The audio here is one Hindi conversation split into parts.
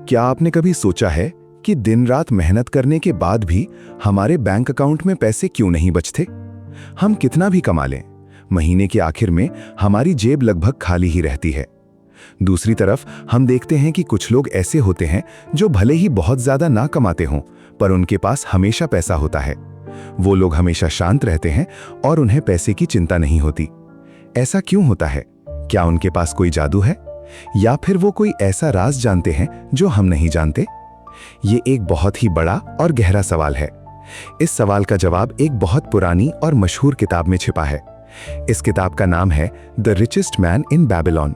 क्या आपने कभी सोचा है कि दिन रात मेहनत करने के बाद भी हमारे बैंक अकाउंट में पैसे क्यों नहीं बचते? हम कितना भी कमा लें, महीने के आखिर में हमारी जेब लगभग खाली ही रहती है। दूसरी तरफ हम देखते हैं कि कुछ लोग ऐसे होते हैं जो भले ही बहुत ज्यादा ना कमाते हों, पर उनके पास हमेशा पैसा होता है। वो लोग हमेशा शांत रहते हैं और उन्हें पैसे की चिंता नहीं होती। ऐसा क्यों होता है? क्या उनके पास कोई जादू है, या फिर वो कोई ऐसा राज जानते हैं जो हम नहीं जानते? ये एक बहुत ही बड़ा और गहरा सवाल है। इस सवाल का जवाब एक बहुत पुरानी और मशहूर किताब में छिपा है। इस किताब का नाम है the richest man in Babylon.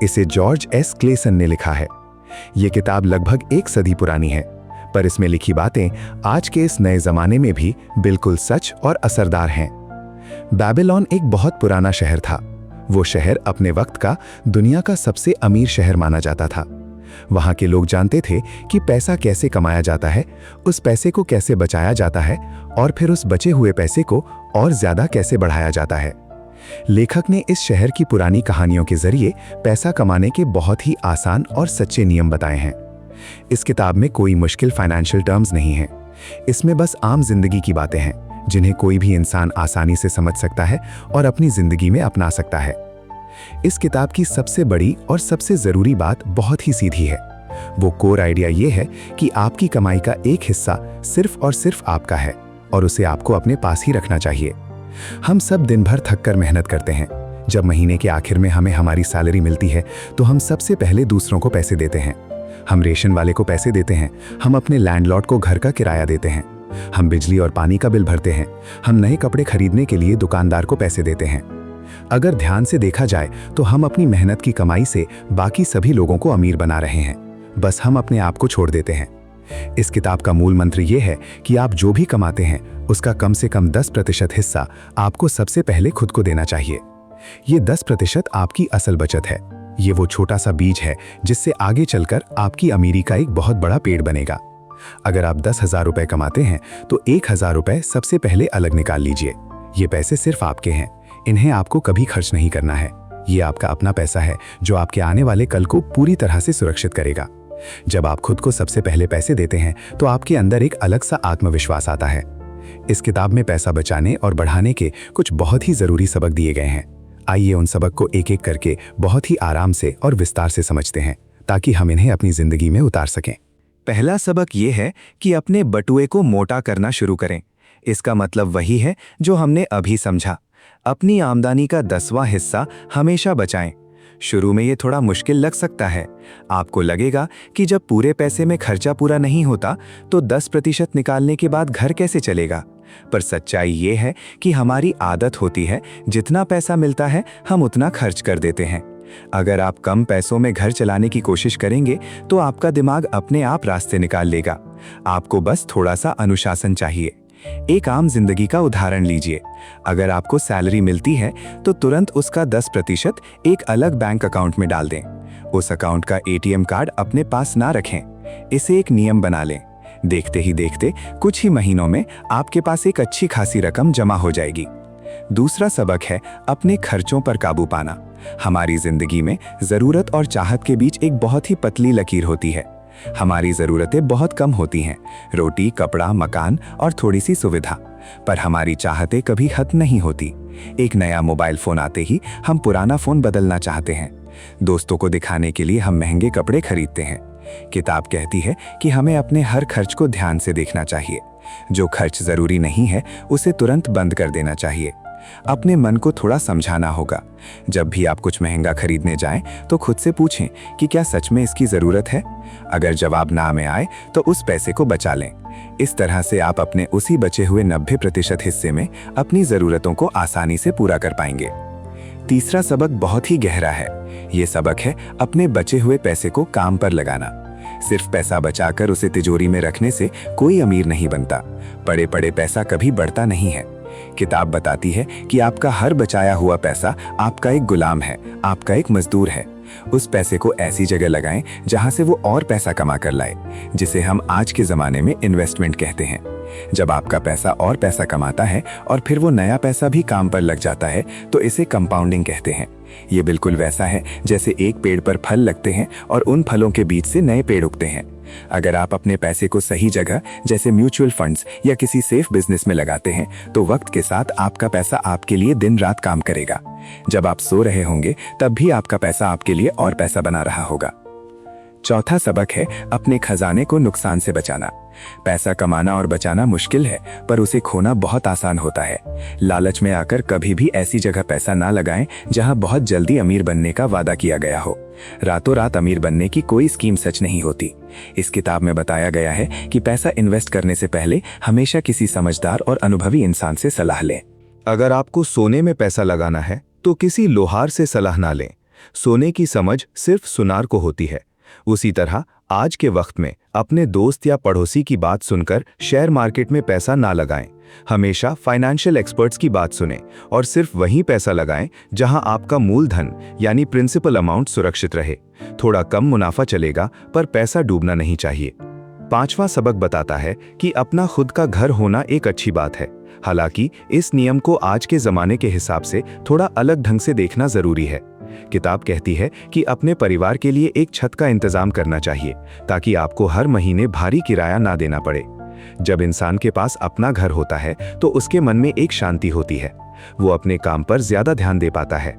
इसे जॉर्ज एस क्लेसन ने लिखा है। ये किताब लगभग एक सदी पुरानी है, पर इसमें लिखी बातें आज के इस नए जमाने में भी बिल्कुल सच और असरदार हैं। बैबिलोन एक बहुत पुराना शहर था। वो शहर अपने वक्त का दुनिया का सबसे अमीर शहर माना जाता था। वहां के लोग जानते थे कि पैसा कैसे कमाया जाता है, उस पैसे को कैसे बचाया जाता है और फिर उस बचे हुए पैसे को और ज्यादा कैसे बढ़ाया जाता है। लेखक ने इस शहर की पुरानी कहानियों के जरिए पैसा कमाने के बहुत ही आसान और सच्चे नियम बताए हैं। इस किताब में कोई मुश्किल फाइनेंशियल टर्म्स नहीं है। इसमें बस आम जिंदगी की बातें हैं जिन्हें कोई भी इंसान आसानी से समझ सकता है और अपनी जिंदगी में अपना सकता है। इस किताब की सबसे बड़ी और सबसे जरूरी बात बहुत ही सीधी है। वो कोर आइडिया ये है कि आपकी कमाई का एक हिस्सा सिर्फ और सिर्फ आपका है और उसे आपको अपने पास ही रखना चाहिए। हम सब दिन भर थक कर मेहनत करते हैं। जब महीने के आखिर में हमें हमारी सैलरी मिलती है तो हम सबसे पहले दूसरों को पैसे देते हैं। हम रेशन वाले को पैसे देते हैं, हम अपने लैंडलॉर्ड को घर का किराया देते हैं, हम बिजली और पानी का बिल भरते हैं, हम नए कपड़े खरीदने के लिए दुकानदार को पैसे देते हैं। अगर ध्यान से देखा जाए तो हम अपनी मेहनत की कमाई से बाकी सभी लोगों को अमीर बना रहे हैं, बस हम अपने आप को छोड़ देते हैं। इस किताब का मूल मंत्र यह है कि आप जो भी कमाते हैं उसका कम से कम 10% हिस्सा आपको सबसे पहले खुद को देना चाहिए। ये 10% आपकी असल बचत है। ये वो छोटा सा बीज है जिससे आगे चलकर आपकी अमीरी का एक बहुत बड़ा पेड़ बनेगा। अगर आप 10,000 रुपए कमाते हैं तो 1,000 रुपए सबसे पहले अलग निकाल लीजिए। ये पैसे सिर्फ आपके हैं, इन्हें आपको कभी खर्च नहीं करना है। ये आपका अपना पैसा है जो आपके आने वाले कल को पूरी तरह से सुरक्षित करेगा। जब आप खुद को सबसे पहले पैसे देते हैं तो आपके अंदर एक अलग सा आत्मविश्वास आता है। इस किताब में पैसा बचाने और बढ़ाने के कुछ बहुत ही जरूरी सबक दिए गए हैं। आइए उन सबक को एक एक करके बहुत ही आराम से और विस्तार से समझते हैं ताकि हम इन्हें अपनी जिंदगी में उतार सकें। पहला सबक ये है कि अपने बटुए को मोटा करना शुरू करें। इसका मतलब वही है जो हमने अभी समझा। अपनी आमदनी का 10वां हिस्सा हमेशा बचाएं। शुरू में ये थोड़ा मुश्किल लग सकता है। आपको लगेगा कि जब पूरे पैसे में खर्चा पूरा नहीं होता तो 10% निकालने के बाद घर कैसे चलेगा। पर सच्चाई ये है कि हमारी आदत होती है, जितना पैसा मिलता है हम उतना खर्च कर देते हैं। अगर आप कम पैसों में घर चलाने की कोशिश करेंगे तो आपका दिमाग अपने आप रास्ते निकाल लेगा। आपको बस थोड़ा सा अनुशासन चाहिए। एक आम जिंदगी का उदाहरण लीजिए। अगर आपको सैलरी मिलती है तो तुरंत उसका 10% एक अलग बैंक अकाउंट में डाल दें। उस अकाउंट का ATM कार्ड अपने पास ना रखें। इसे एक नियम बना लें। देखते ही देखते कुछ ही महीनों में आपके पास एक अच्छी खासी रकम जमा हो जाएगी। दूसरा सबक है अपने खर्चों पर काबू पाना। हमारी जिंदगी में जरूरत और चाहत के बीच एक बहुत ही पतली लकीर होती है। हमारी जरूरतें बहुत कम होती हैं, रोटी, कपड़ा, मकान और थोड़ी सी सुविधा। पर हमारी चाहतें कभी खत्म नहीं होती। एक नया मोबाइल फोन आते ही हम पुराना फोन बदलना चाहते हैं। दोस्तों को दिखाने के लिए हम महंगे कपड़े खरीदते हैं। किताब कहती है कि हमें अपने हर खर्च को ध्यान से देखना चाहिए। जो खर्च जरूरी नहीं है उसे तुरंत बंद कर देना चाहिए। अपने मन को थोड़ा समझाना होगा। जब भी आप कुछ महंगा खरीदने जाएं तो खुद से पूछें कि क्या सच में इसकी जरूरत है। अगर जवाब ना में आए तो उस पैसे को बचा लें। इस तरह से आप अपने उसी बचे हुए 90% हिस्से में अपनी जरूरतों को आसानी से पूरा कर पाएंगे। तीसरा सबक बहुत ही गहरा है। ये सबक है अपने बचे हुए पैसे को काम पर लगाना। सिर्फ पैसा बचाकर उसे तिजोरी में रखने से कोई अमीर नहीं बनता। पड़े पड़े पैसा कभी बढ़ता नहीं है। किताब बताती है कि आपका हर बचाया हुआ पैसा आपका एक गुलाम है, आपका एक मजदूर है। उस पैसे को ऐसी जगह लगाएं जहां से वो और पैसा कमा कर लाए, जिसे हम आज के जमाने में इन्वेस्टमेंट कहते हैं। जब आपका पैसा और पैसा कमाता है और फिर वो नया पैसा भी काम पर लग जाता है तो इसे कंपाउंडिंग कहते हैं। ये बिल्कुल वैसा है जैसे एक पेड़ पर फल लगते हैं और उन फलों के बीच से नए पेड़ उगते हैं। अगर आप अपने पैसे को सही जगह जैसे म्यूचुअल फंड्स या किसी सेफ बिजनेस में लगाते हैं तो वक्त के साथ आपका पैसा आपके लिए दिन रात काम करेगा। जब आप सो रहे होंगे तब भी आपका पैसा आपके लिए और पैसा बना रहा होगा। चौथा सबक है अपने खजाने को नुकसान से बचाना। पैसा कमाना और बचाना मुश्किल है, पर उसे खोना बहुत आसान होता है। लालच में आकर कभी भी ऐसी जगह पैसा ना लगाएं जहां बहुत जल्दी अमीर बनने का वादा किया गया हो। रातों रात अमीर बनने की कोई स्कीम सच नहीं होती। इस किताब में बताया गया है कि पैसा इन्वेस्ट करने से पहले हमेशा किसी समझदार और अनुभवी इंसान से सलाह लें। अगर आपको सोने में पैसा लगाना है तो किसी लोहार से सलाह ना लें। सोने की समझ सिर्फ सुनार को होती है। उसी तरह आज के वक्त में अपने दोस्त या पड़ोसी की बात सुनकर शेयर मार्केट में पैसा ना लगाएं। हमेशा फाइनेंशियल एक्सपर्ट्स की बात सुनें और सिर्फ वहीं पैसा लगाएं जहां आपका मूलधन यानी प्रिंसिपल अमाउंट सुरक्षित रहे। थोड़ा कम मुनाफा चलेगा, पर पैसा डूबना नहीं चाहिए। पांचवा सबक बताता है कि अपना खुद का घर होना एक अच्छी बात है। हालांकि इस नियम को आज के जमाने के हिसाब से थोड़ा अलग ढंग से देखना जरूरी है। किताब कहती है कि अपने परिवार के लिए एक छत का इंतजाम करना चाहिए ताकि आपको हर महीने भारी किराया ना देना पड़े। जब इंसान के पास अपना घर होता है तो उसके मन में एक शांति होती है। वो अपने काम पर ज्यादा ध्यान दे पाता है।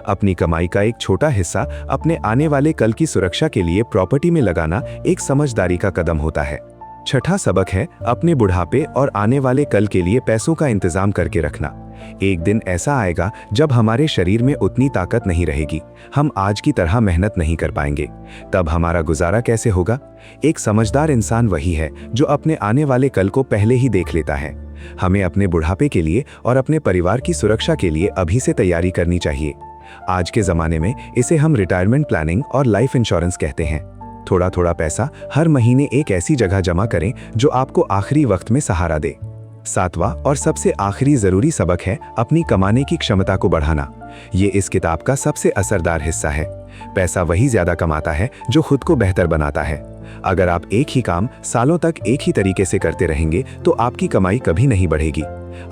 अपनी कमाई का एक छोटा हिस्सा अपने आने वाले कल की सुरक्षा के लिए प्रॉपर्टी में लगाना एक समझदारी का कदम होता है। छठा सबक है अपने बुढ़ापे और आने वाले कल के लिए पैसों का इंतजाम करके रखना। एक दिन ऐसा आएगा जब हमारे शरीर में उतनी ताकत नहीं रहेगी, हम आज की तरह मेहनत नहीं कर पाएंगे। तब हमारा गुजारा कैसे होगा? एक समझदार इंसान वही है जो अपने आने वाले कल को पहले ही देख लेता है। हमें अपने बुढ़ापे के लिए और अपने परिवार की सुरक्षा के लिए अभी से तैयारी करनी चाहिए। आज के जमाने में इसे हम रिटायरमेंट प्लानिंग और लाइफ इंश्योरेंस कहते हैं। थोड़ा थोड़ा पैसा हर महीने एक ऐसी जगह जमा करें जो आपको आखिरी वक्त में सहारा दे। सातवां और सबसे आखिरी जरूरी सबक है अपनी कमाने की क्षमता को बढ़ाना। ये इस किताब का सबसे असरदार हिस्सा है। पैसा वही ज्यादा कमाता है जो खुद को बेहतर बनाता है। अगर आप एक ही काम सालों तक एक ही तरीके से करते रहेंगे तो आपकी कमाई कभी नहीं बढ़ेगी।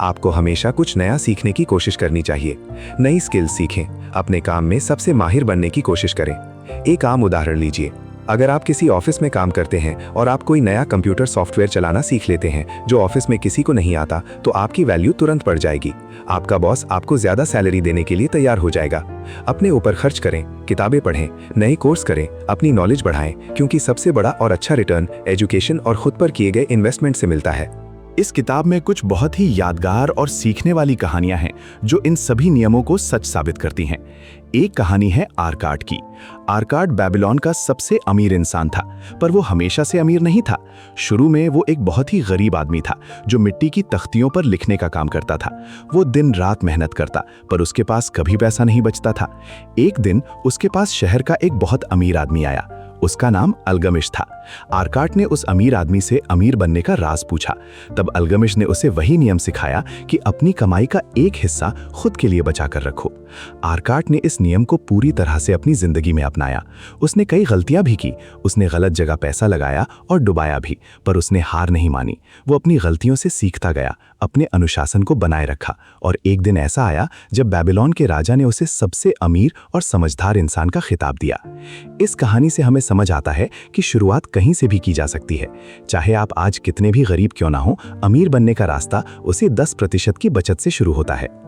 आपको हमेशा कुछ नया सीखने की कोशिश करनी चाहिए। नई स्किल्स सीखें, अपने काम में सबसे माहिर बनने की कोशिश करें। एक आम उदाहरण लीजिए, अगर आप किसी ऑफिस में काम करते हैं और आप कोई नया कंप्यूटर सॉफ्टवेयर चलाना सीख लेते हैं जो ऑफिस में किसी को नहीं आता, तो आपकी वैल्यू तुरंत बढ़ जाएगी। आपका बॉस आपको ज्यादा सैलरी देने के लिए तैयार हो जाएगा। अपने ऊपर खर्च करें, किताबें पढ़ें, नए कोर्स करें, अपनी नॉलेज बढ़ाएं, क्योंकि सबसे बड़ा और अच्छा रिटर्न एजुकेशन और खुद पर किए गए इन्वेस्टमेंट से मिलता है। इस किताब में कुछ बहुत ही यादगार और सीखने वाली कहानियां हैं जो इन सभी नियमों को सच साबित करती हैं। एक कहानी है आर्काड की। आर्काड बेबीलोन का सबसे अमीर इंसान था, पर वो हमेशा से अमीर नहीं था। शुरू में वो एक बहुत ही गरीब आदमी था जो मिट्टी की तख्तियों पर लिखने का काम करता था। वो दिन रात मेहनत करता, पर उसके पास कभी पैसा नहीं बचता था। एक दिन उसके पास शहर का एक बहुत अमीर आदमी आया। उसका नाम अल्गमिश था। आर्काड ने उस अमीर आदमी से अमीर बनने का राज पूछा। तब अल्गमिश ने उसे वही नियम सिखाया कि अपनी कमाई का एक हिस्सा खुद के लिए बचा कर रखो। आर्काड ने इस नियम को पूरी तरह से अपनी जिंदगी में अपनाया। उसने कई गलतियां भी की। उसने गलत जगह पैसा लगाया और डुबाया भी, पर उसने हार नहीं मानी। वो अपनी गलतियों से सीखता गया, अपने अनुशासन को बनाए रखा, और एक दिन ऐसा आया जब बेबीलोन के राजा ने उसे सबसे अमीर और समझदार इंसान का खिताब दिया। इस कहानी से हमें समझ आता है कि शुरुआत कहीं से भी की जा सकती है। चाहे आप आज कितने भी गरीब क्यों ना हो, अमीर बनने का रास्ता उसे 10% की बचत से शुरू होता है।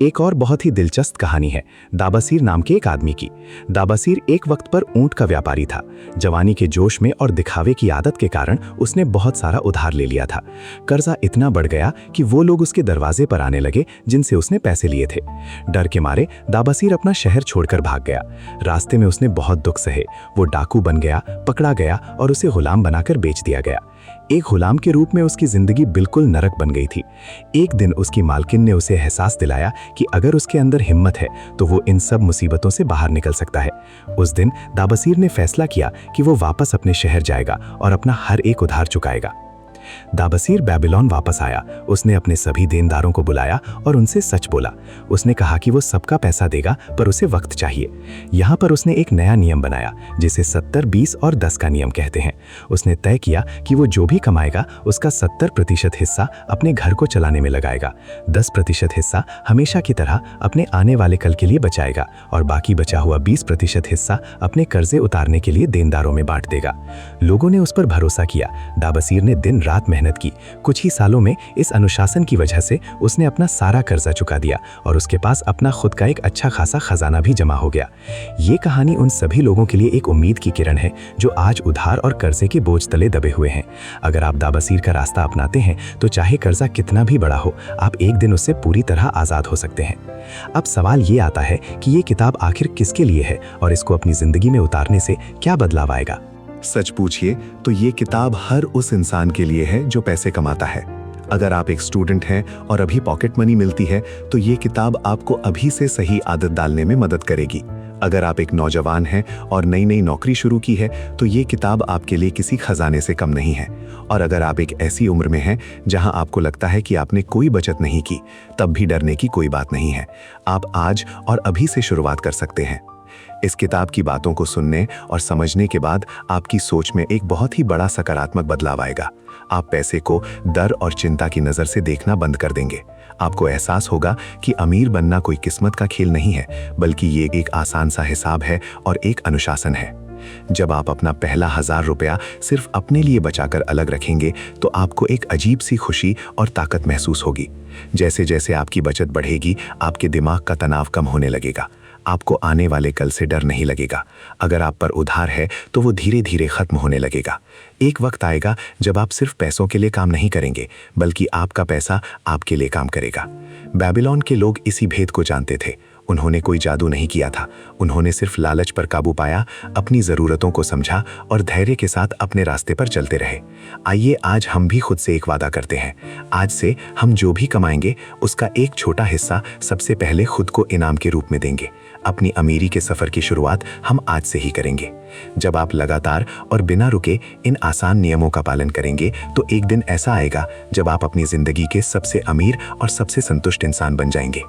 एक और बहुत ही दिलचस्प कहानी है दाबासीर नाम के एक आदमी की। दाबासीर एक वक्त पर ऊंट का व्यापारी था। जवानी के जोश में और दिखावे की आदत के कारण उसने बहुत सारा उधार ले लिया था। कर्जा इतना बढ़ गया कि वो लोग उसके दरवाजे पर आने लगे जिनसे उसने पैसे लिए थे। डर के मारे दाबासीर अपना शहर छोड़कर भाग गया। रास्ते में उसने बहुत दुख सहे। वो डाकू बन गया, पकड़ा गया और उसे गुलाम बनाकर बेच दिया गया। एक गुलाम के रूप में उसकी जिंदगी बिल्कुल नरक बन गई थी। एक दिन उसकी मालकिन ने उसे एहसास दिलाया कि अगर उसके अंदर हिम्मत है तो वो इन सब मुसीबतों से बाहर निकल सकता है। उस दिन दाबासीर ने फैसला किया कि वो वापस अपने शहर जाएगा और अपना हर एक उधार चुकाएगा। दाबसीर बेबीलोन वापस आया। उसने अपने सभी देनदारों को बुलाया और उनसे सच बोला। उसने कहा कि वो सबका पैसा देगा, पर उसे वक्त चाहिए। यहाँ पर उसने एक नया नियम बनाया जिसे 70, 20 और 10 का नियम कहते हैं। उसने तय किया कि वो जो भी कमाएगा उसका 70% हिस्सा अपने घर को चलाने में लगाएगा, 10% हिस्सा हमेशा की तरह अपने आने वाले कल के लिए बचाएगा और बाकी बचा हुआ 20% हिस्सा अपने कर्जे उतारने के लिए देनदारों में बांट देगा। लोगों ने उस पर भरोसा किया। दाबसीर ने दिन रात मेहनत की। कुछ ही सालों में इस अनुशासन की वजह से उसने अपना सारा कर्जा चुका दिया और उसके पास अपना खुद का एक अच्छा खासा खजाना भी जमा हो गया। ये कहानी उन सभी लोगों के लिए एक उम्मीद की किरण है जो आज उधार और कर्जे के बोझ तले दबे हुए हैं। अगर आप दाबसीर का रास्ता अपनाते हैं तो चाहे कर्जा कितना भी बड़ा हो, आप एक दिन उससे पूरी तरह आजाद हो सकते हैं। अब सवाल ये आता है कि ये किताब आखिर किसके लिए है और इसको अपनी जिंदगी में उतारने से क्या बदलाव आएगा? सच पूछिए तो ये किताब हर उस इंसान के लिए है जो पैसे कमाता है। अगर आप एक स्टूडेंट हैं और अभी पॉकेट मनी मिलती है तो ये किताब आपको अभी से सही आदत डालने में मदद करेगी। अगर आप एक नौजवान हैं और नई नई नौकरी शुरू की है तो ये किताब आपके लिए किसी खजाने से कम नहीं है। और अगर आप एक ऐसी उम्र में हैं जहां आपको लगता है कि आपने कोई बचत नहीं की, तब भी डरने की कोई बात नहीं है। आप आज और अभी से शुरुआत कर सकते हैं। इस किताब की बातों को सुनने और समझने के बाद आपकी सोच में एक बहुत ही बड़ा सकारात्मक बदलाव आएगा। आप पैसे को डर और चिंता की नज़र से देखना बंद कर देंगे। आपको एहसास होगा कि अमीर बनना कोई किस्मत का खेल नहीं है, बल्कि ये एक आसान सा हिसाब है और एक अनुशासन है। जब आप अपना पहला 1000 रुपया सिर्फ अपने लिए बचाकर अलग रखेंगे तो आपको एक अजीब सी खुशी और ताकत महसूस होगी। जैसे जैसे आपकी बचत बढ़ेगी, आपके दिमाग का तनाव कम होने लगेगा। आपको आने वाले कल से डर नहीं लगेगा। अगर आप पर उधार है तो वो धीरे धीरे खत्म होने लगेगा। एक वक्त आएगा जब आप सिर्फ पैसों के लिए काम नहीं करेंगे, बल्कि आपका पैसा आपके लिए काम करेगा। बेबीलोन के लोग इसी भेद को जानते थे। उन्होंने कोई जादू नहीं किया था। उन्होंने सिर्फ लालच पर काबू पाया, अपनी ज़रूरतों को समझा और धैर्य के साथ अपने रास्ते पर चलते रहे। आइए आज हम भी खुद से एक वादा करते हैं। आज से हम जो भी कमाएंगे उसका एक छोटा हिस्सा सबसे पहले खुद को इनाम के रूप में देंगे। अपनी अमीरी के सफ़र की शुरुआत हम आज से ही करेंगे। जब आप लगातार और बिना रुके इन आसान नियमों का पालन करेंगे तो एक दिन ऐसा आएगा जब आप अपनी ज़िंदगी के सबसे अमीर और सबसे संतुष्ट इंसान बन जाएंगे।